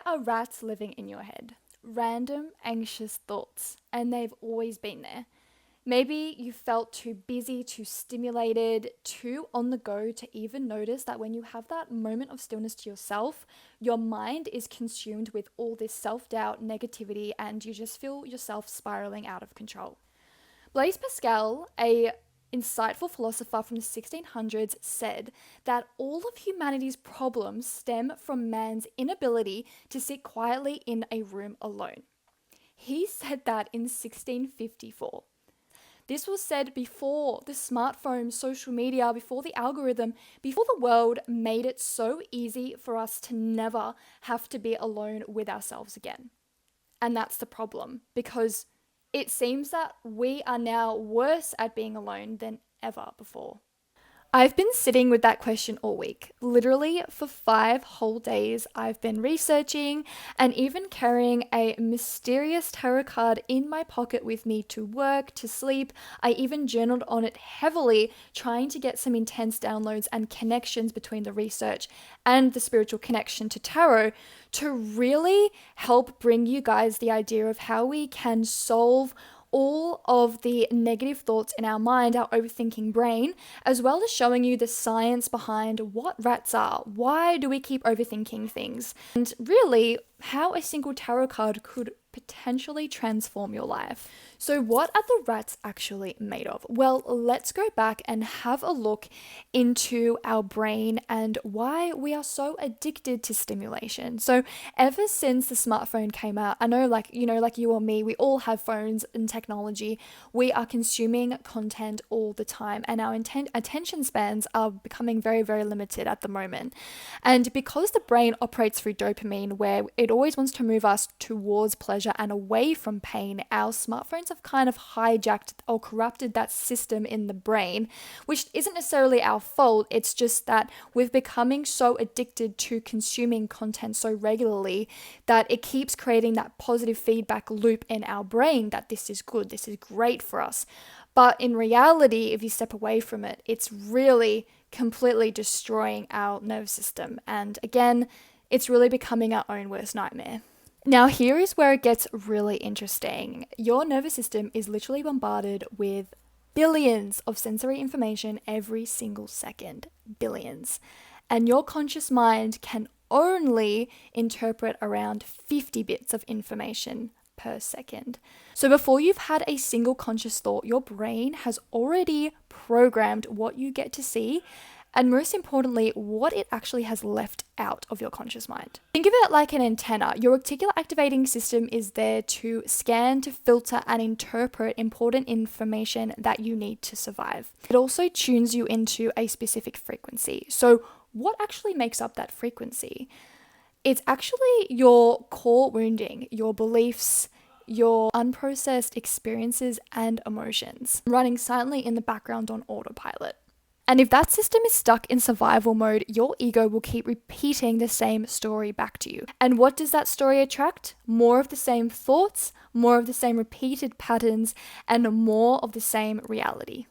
There are rats living in your head, random anxious thoughts, and they've always been there. Maybe you felt too busy, too stimulated, too on the go to even notice that when you have that moment of stillness to yourself, your mind is consumed with all this self-doubt, negativity, and you just feel yourself spiraling out of control. Blaise Pascal, a insightful philosopher from the 1600s, said that all of humanity's problems stem from man's inability to sit quietly in a room alone. He said that in 1654. This was said before the smartphone, social media, before the algorithm, before the world made it so easy for us to never have to be alone with ourselves again. And that's the problem, because it seems that we are now worse at being alone than ever before. I've been sitting with that question all week. Literally for 5 whole days, I've been researching and even carrying a mysterious tarot card in my pocket with me to work, to sleep. I even journaled on it heavily, trying to get some intense downloads and connections between the research and the spiritual connection to tarot to really help bring you guys the idea of how we can solve all of the negative thoughts in our mind, our overthinking brain, as well as showing you the science behind what rats are, why do we keep overthinking things, and really how a single tarot card could potentially transform your life. So what are the rats actually made of? Well, let's go back and have a look into our brain and why we are so addicted to stimulation. So ever since the smartphone came out, I know like you or me, we all have phones and technology. We are consuming content all the time and our attention spans are becoming very, very limited at the moment. And because the brain operates through dopamine, where it always wants to move us towards pleasure and away from pain, our smartphones have kind of hijacked or corrupted that system in the brain, which isn't necessarily our fault. It's just that we're becoming so addicted to consuming content so regularly that it keeps creating that positive feedback loop in our brain that this is good, this is great for us. But in reality, if you step away from it, it's really completely destroying our nervous system. And again, it's really becoming our own worst nightmare. Now, here is where it gets really interesting. Your nervous system is literally bombarded with billions of sensory information every single second. Billions. And your conscious mind can only interpret around 50 bits of information per second. So before you've had a single conscious thought, your brain has already programmed what you get to see, and most importantly, what it actually has left out of your conscious mind. Think of it like an antenna. Your reticular activating system is there to scan, to filter, and interpret important information that you need to survive. It also tunes you into a specific frequency. So what actually makes up that frequency? It's actually your core wounding, your beliefs, your unprocessed experiences and emotions running silently in the background on autopilot. And if that system is stuck in survival mode, your ego will keep repeating the same story back to you. And what does that story attract? More of the same thoughts, more of the same repeated patterns, and more of the same reality.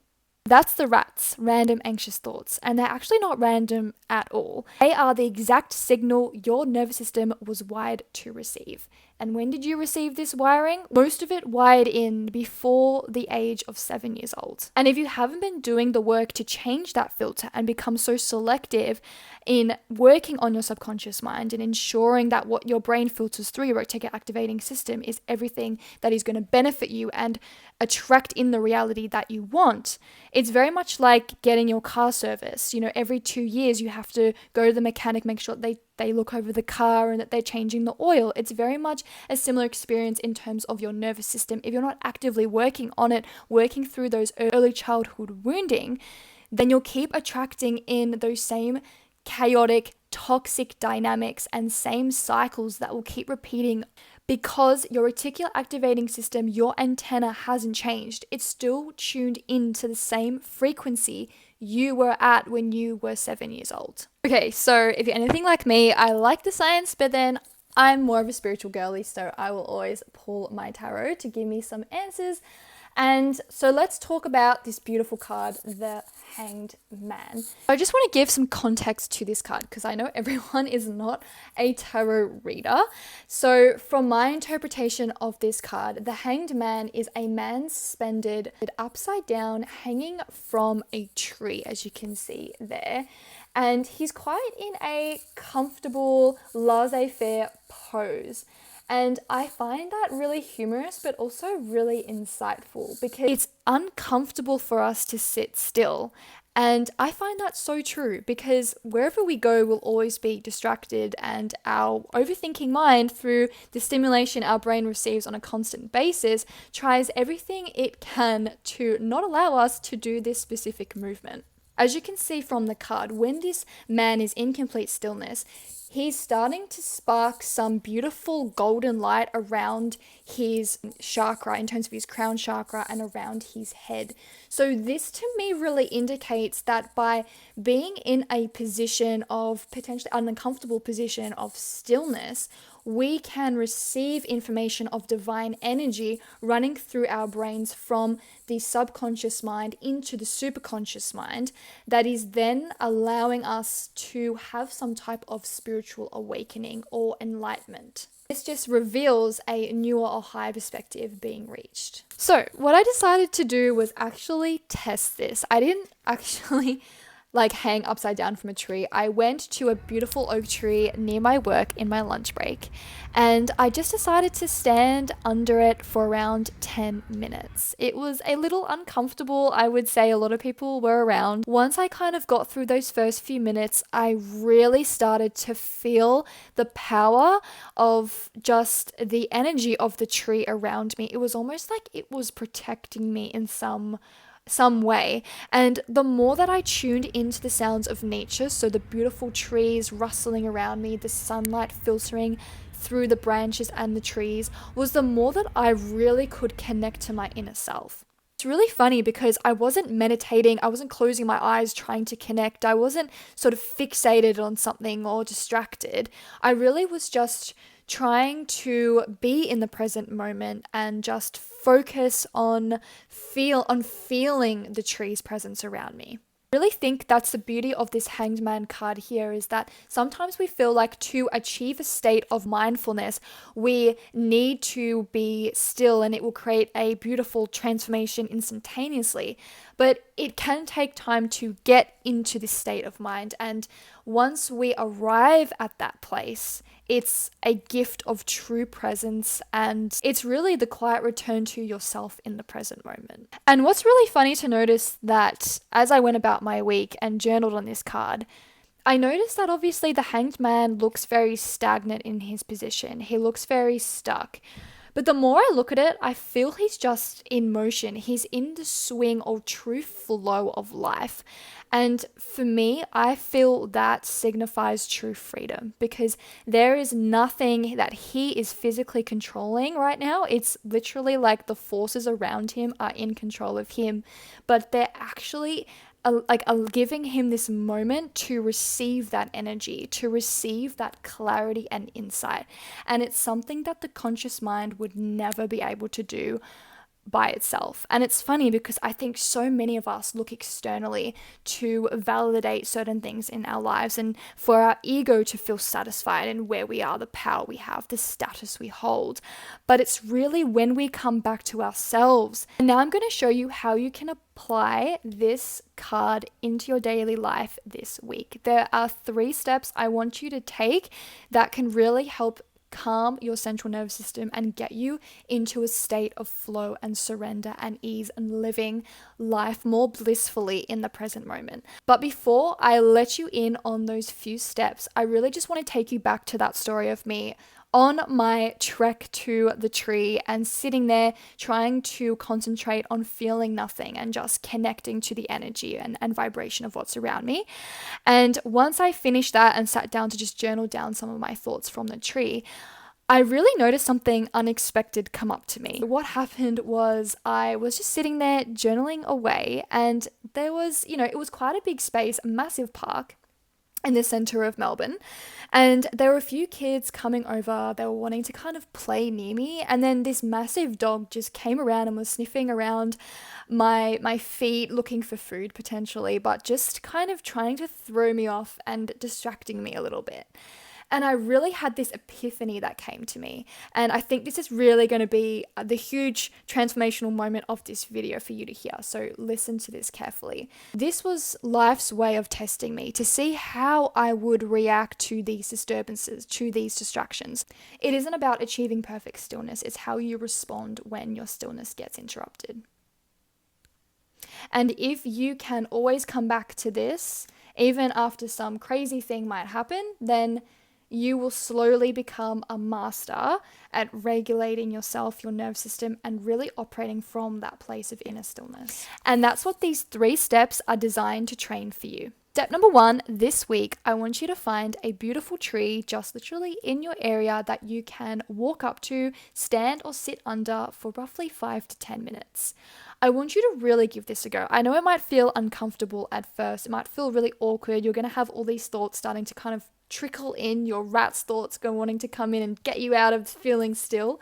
That's the rats, random anxious thoughts, and they're actually not random at all. They are the exact signal your nervous system was wired to receive. And when did you receive this wiring? Most of it wired in before the age of 7 years old. And if you haven't been doing the work to change that filter and become so selective in working on your subconscious mind and ensuring that what your brain filters through your reticular activating system is everything that is going to benefit you and attract in the reality that you want, it's very much like getting your car serviced. Every 2 years you have to go to the mechanic, make sure they look over the car and that they're changing the oil. It's very much a similar experience in terms of your nervous system. If you're not actively working on it, working through those early childhood wounding, then you'll keep attracting in those same chaotic, toxic dynamics and same cycles that will keep repeating because your reticular activating system, your antenna hasn't changed. It's still tuned into the same frequency you were at when you were 7 years old. Okay, so if you're anything like me, I like the science, but then I'm more of a spiritual girly, so I will always pull my tarot to give me some answers And so let's talk about this beautiful card, the Hanged Man. I just want to give some context to this card because I know everyone is not a tarot reader. So from my interpretation of this card, the Hanged Man is a man suspended upside down, hanging from a tree, as you can see there. And he's quite in a comfortable, laissez-faire pose. And I find that really humorous, but also really insightful because it's uncomfortable for us to sit still. And I find that so true because wherever we go, we'll always be distracted, and our overthinking mind, through the stimulation our brain receives on a constant basis, tries everything it can to not allow us to do this specific movement. As you can see from the card, when this man is in complete stillness, he's starting to spark some beautiful golden light around his chakra, in terms of his crown chakra, and around his head. So this to me really indicates that by being in a position of potentially an uncomfortable position of stillness, we can receive information of divine energy running through our brains from the subconscious mind into the superconscious mind, that is then allowing us to have some type of spiritual awakening or enlightenment. This just reveals a newer or higher perspective being reached. So what I decided to do was actually test this. I didn't actually hang upside down from a tree. I went to a beautiful oak tree near my work in my lunch break, and I just decided to stand under it for around 10 minutes. It was a little uncomfortable. I would say a lot of people were around. Once I kind of got through those first few minutes, I really started to feel the power of just the energy of the tree around me. It was almost like it was protecting me in some way. And the more that I tuned into the sounds of nature, so the beautiful trees rustling around me, the sunlight filtering through the branches and the trees, was the more that I really could connect to my inner self. It's really funny because I wasn't meditating, I wasn't closing my eyes trying to connect, I wasn't sort of fixated on something or distracted. I really was just trying to be in the present moment and just focus on feeling the tree's presence around me. I really think that's the beauty of this Hanged Man card here, is that sometimes we feel like to achieve a state of mindfulness, we need to be still and it will create a beautiful transformation instantaneously. But it can take time to get into this state of mind. And once we arrive at that place, it's a gift of true presence, and it's really the quiet return to yourself in the present moment. And what's really funny to notice that as I went about my week and journaled on this card, I noticed that obviously the Hanged Man looks very stagnant in his position. He looks very stuck. But the more I look at it, I feel he's just in motion. He's in the swing or true flow of life. And for me, I feel that signifies true freedom, because there is nothing that he is physically controlling right now. It's literally like the forces around him are in control of him, but they're actually giving him this moment to receive that energy, to receive that clarity and insight. And it's something that the conscious mind would never be able to do by itself. And it's funny because I think so many of us look externally to validate certain things in our lives and for our ego to feel satisfied in where we are, the power we have, the status we hold. But it's really when we come back to ourselves. And now I'm going to show you how you can apply this card into your daily life this week. There are 3 steps I want you to take that can really help calm your central nervous system and get you into a state of flow and surrender and ease and living life more blissfully in the present moment. But before I let you in on those few steps, I really just want to take you back to that story of me on my trek to the tree and sitting there trying to concentrate on feeling nothing and just connecting to the energy and vibration of what's around me. And once I finished that and sat down to just journal down some of my thoughts from the tree, I really noticed something unexpected come up to me. What happened was I was just sitting there journaling away, and there was, it was quite a big space, a massive park. in the center of Melbourne. And there were a few kids coming over. They were wanting to kind of play near me. And then this massive dog just came around and was sniffing around my feet, looking for food potentially, but just kind of trying to throw me off and distracting me a little bit. And I really had this epiphany that came to me. And I think this is really going to be the huge transformational moment of this video for you to hear. So listen to this carefully. This was life's way of testing me to see how I would react to these disturbances, to these distractions. It isn't about achieving perfect stillness. It's how you respond when your stillness gets interrupted. And if you can always come back to this, even after some crazy thing might happen, then you will slowly become a master at regulating yourself, your nervous system, and really operating from that place of inner stillness. And that's what these 3 steps are designed to train for you. Step number 1, this week, I want you to find a beautiful tree just literally in your area that you can walk up to, stand or sit under for roughly 5 to 10 minutes. I want you to really give this a go. I know it might feel uncomfortable at first. It might feel really awkward. You're going to have all these thoughts starting to kind of trickle in, your rat's thoughts wanting to come in and get you out of feeling still.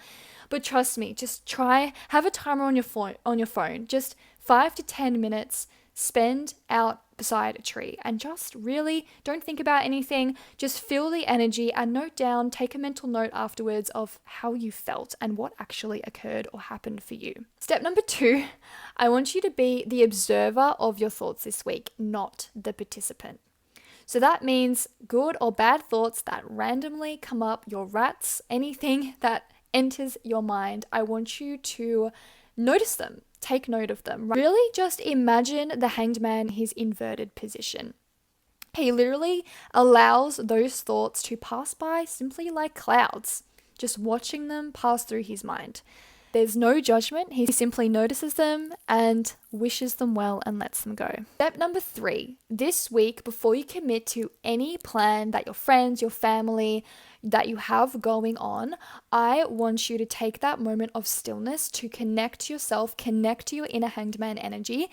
But trust me, just try, have a timer on your phone, just 5 to 10 minutes, spend out beside a tree and just really don't think about anything. Just feel the energy and note down, take a mental note afterwards of how you felt and what actually occurred or happened for you. Step number 2, I want you to be the observer of your thoughts this week, not the participant. So that means good or bad thoughts that randomly come up, your rats, anything that enters your mind, I want you to notice them, take note of them. Really just imagine the hanged man in his inverted position. He literally allows those thoughts to pass by simply like clouds, just watching them pass through his mind. There's no judgment. He simply notices them and wishes them well and lets them go. Step number 3, this week, before you commit to any plan that your friends, your family, that you have going on, I want you to take that moment of stillness to connect to yourself, connect to your inner hanged man energy.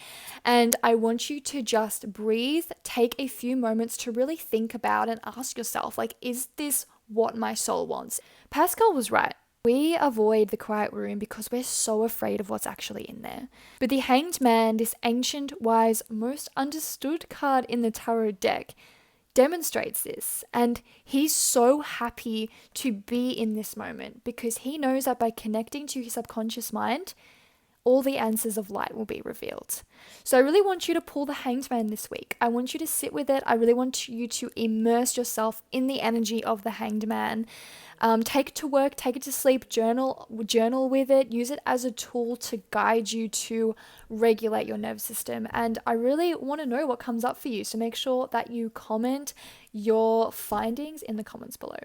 And I want you to just breathe, take a few moments to really think about and ask yourself, like, is this what my soul wants? Pascal was right. We avoid the quiet room because we're so afraid of what's actually in there. But the Hanged Man, this ancient, wise, most understood card in the tarot deck, demonstrates this. And he's so happy to be in this moment because he knows that by connecting to his subconscious mind, all the answers of light will be revealed. So I really want you to pull the Hanged Man this week. I want you to sit with it. I really want you to immerse yourself in the energy of the Hanged Man. Take it to work, take it to sleep, journal with it, use it as a tool to guide you to regulate your nervous system. And I really want to know what comes up for you. So make sure that you comment your findings in the comments below.